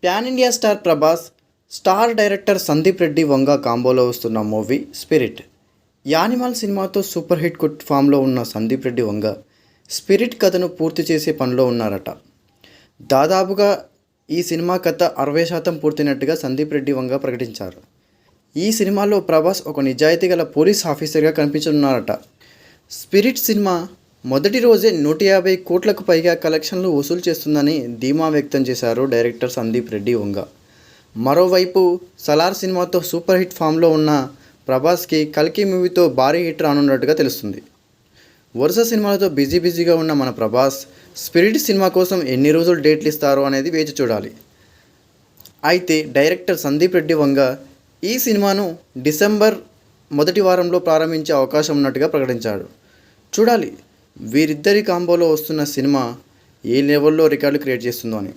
Pan India star Prabhas, star director Sandeep Reddy Vanga కాంబోలో వస్తున్న movie Spirit. Animal సినిమాతో సూపర్ హిట్ కొట్ ఫామ్లో ఉన్న సందీప్ రెడ్డి వంగ స్పిరిట్ కథను పూర్తి చేసే పనిలో ఉన్నారట. దాదాపుగా ఈ సినిమా కథ 60% పూర్తయినట్టుగా సందీప్ రెడ్డి వంగ ప్రకటించారు. ఈ సినిమాలో ప్రభాస్ ఒక నిజాయితీ గల పోలీస్ ఆఫీసర్గా కనిపించనున్నారట. స్పిరిట్ సినిమా మొదటి రోజే 150 కోట్లకు పైగా కలెక్షన్లు వసూలు చేస్తుందని ధీమా వ్యక్తం చేశారు డైరెక్టర్ సందీప్ రెడ్డి వంగ. మరోవైపు సలార్ సినిమాతో సూపర్ హిట్ ఫామ్లో ఉన్న ప్రభాస్కి కల్కి మూవీతో భారీ హిట్ రానున్నట్టుగా తెలుస్తుంది. వరుస సినిమాలతో బిజీగా ఉన్న మన ప్రభాస్ స్పిరిట్ సినిమా కోసం ఎన్ని రోజులు డేట్లు ఇస్తారో అనేది వేచి చూడాలి. అయితే డైరెక్టర్ సందీప్ రెడ్డి వంగ ఈ సినిమాను డిసెంబర్ మొదటి వారంలో ప్రారంభించే అవకాశం ఉన్నట్టుగా ప్రకటించాడు. చూడాలి వీరిద్దరి కాంబోలో వస్తున్న సినిమా ఏ లెవెల్లో రికార్డు క్రియేట్ చేస్తుందో అని.